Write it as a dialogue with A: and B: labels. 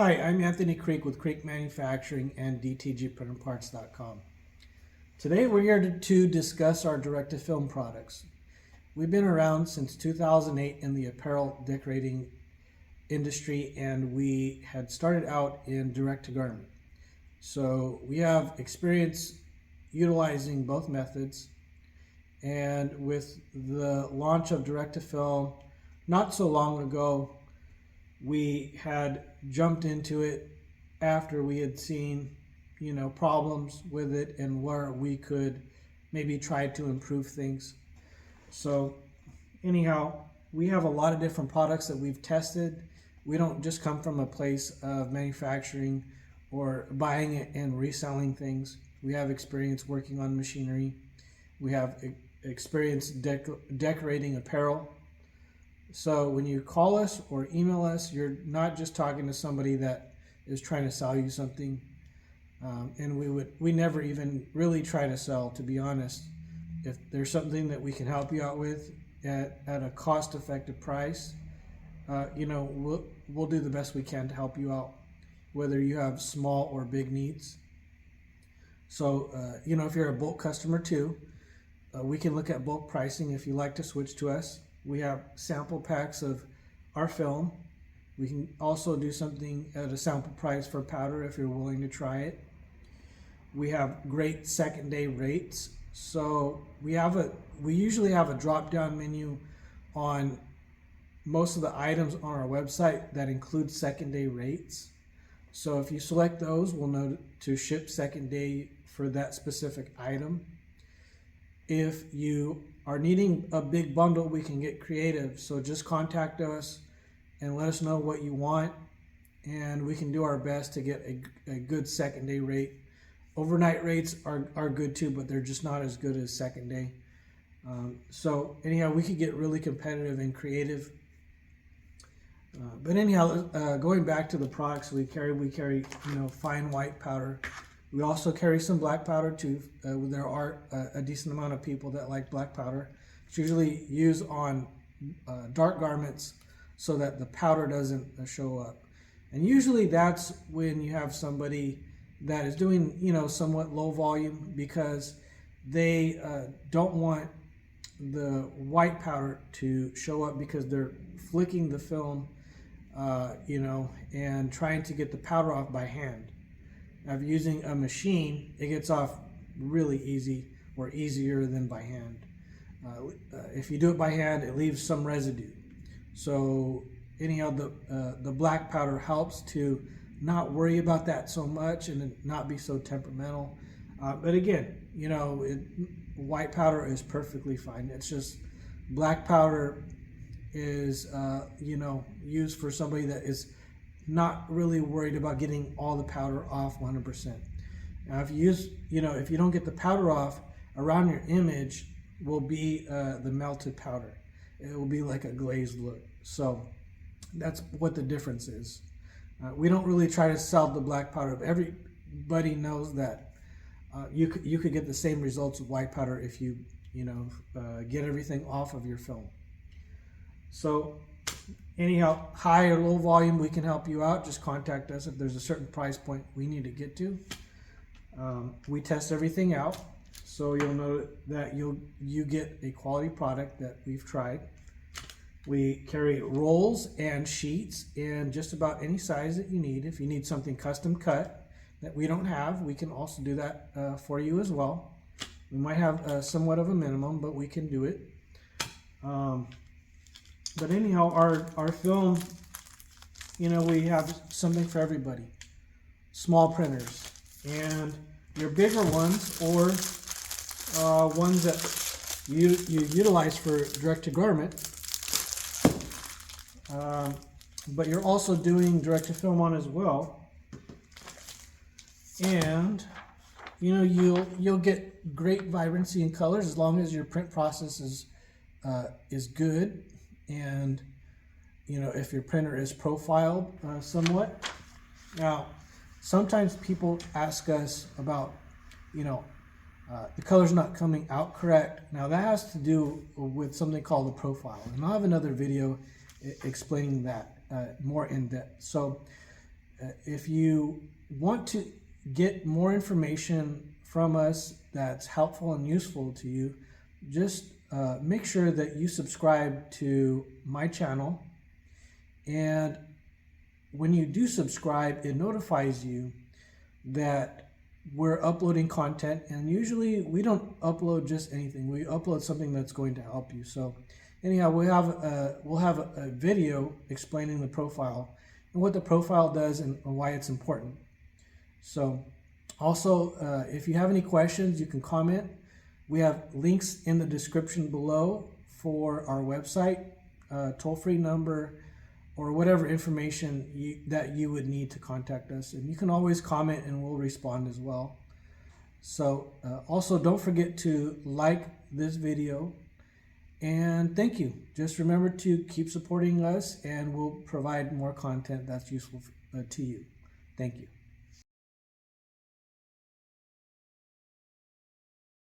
A: Hi, I'm Anthony Creek with Creek Manufacturing and DTGPrinterParts.com. Today we're here to discuss our direct-to-film products. We've been around since 2008 in the apparel decorating industry, and we had started out in direct-to-garment. So we have experience utilizing both methods, and with the launch of direct-to-film not so long ago, we had jumped into it after we had seen, problems with it and where we could maybe try to improve things. So anyhow, we have a lot of different products that we've tested. We don't just come from a place of manufacturing or buying it and reselling things. We have experience working on machinery. We have experience decorating apparel. So when you call us or email us, you're not just talking to somebody that is trying to sell you something. And we never even really try to sell, to be honest. If there's something that we can help you out with at a cost-effective price, we'll do the best we can to help you out, whether you have small or big needs. So, if you're a bulk customer too, we can look at bulk pricing if you'd like to switch to us. We have sample packs of our film. We can also do something at a sample price for powder if you're willing to try it. We have great second day rates. So we usually have a drop down menu on most of the items on our website that include second day rates. So if you select those, we'll know to ship second day for that specific item. If you are needing a big bundle, we can get creative. So just contact us and let us know what you want, and we can do our best to get a good second day rate. Overnight rates are good too, but they're just not as good as second day. So anyhow, we could get really competitive and creative. But anyhow, going back to the products we carry fine white powder. We also carry some black powder too. There are a decent amount of people that like black powder. It's usually used on dark garments so that the powder doesn't show up. And usually that's when you have somebody that is doing, somewhat low volume, because they don't want the white powder to show up because they're flicking the film, and trying to get the powder off by hand. Of using a machine, it gets off really easy, or easier than by hand. If you do it by hand, it leaves some residue. So anyhow, the black powder helps to not worry about that so much and not be so temperamental. But again, white powder is perfectly fine. It's just black powder is used for somebody that is not really worried about getting all the powder off 100%. Now, if you don't get the powder off, around your image will be the melted powder. It will be like a glazed look. So that's what the difference is. We don't really try to sell the black powder. Everybody knows that you could get the same results with white powder if you get everything off of your film. So anyhow, high or low volume, we can help you out. Just contact us if there's a certain price point we need to get to. We test everything out, so you'll know that you get a quality product that we've tried. We carry rolls and sheets in just about any size that you need. If you need something custom cut that we don't have, we can also do that for you as well. We might have somewhat of a minimum, but we can do it. But anyhow, our film, we have something for everybody. Small printers, and your bigger ones, or ones that you utilize for direct-to-garment, but you're also doing direct-to-film on as well. And you'll get great vibrancy and colors as long as your print process is good. And if your printer is profiled somewhat. Now, sometimes people ask us about the color's not coming out correct. Now that has to do with something called a profile, and I'll have another video explaining that more in depth. So If you want to get more information from us that's helpful and useful to you, just make sure that you subscribe to my channel. And when you do subscribe, it notifies you that we're uploading content. And usually we don't upload just anything. We upload something that's going to help you. So anyhow, we'll have a video explaining the profile and what the profile does and why it's important. So also, if you have any questions, you can comment. We have links in the description below for our website, toll-free number, or whatever information that you would need to contact us. And you can always comment and we'll respond as well. So also don't forget to like this video, and thank you. Just remember to keep supporting us and we'll provide more content that's useful to you. Thank you.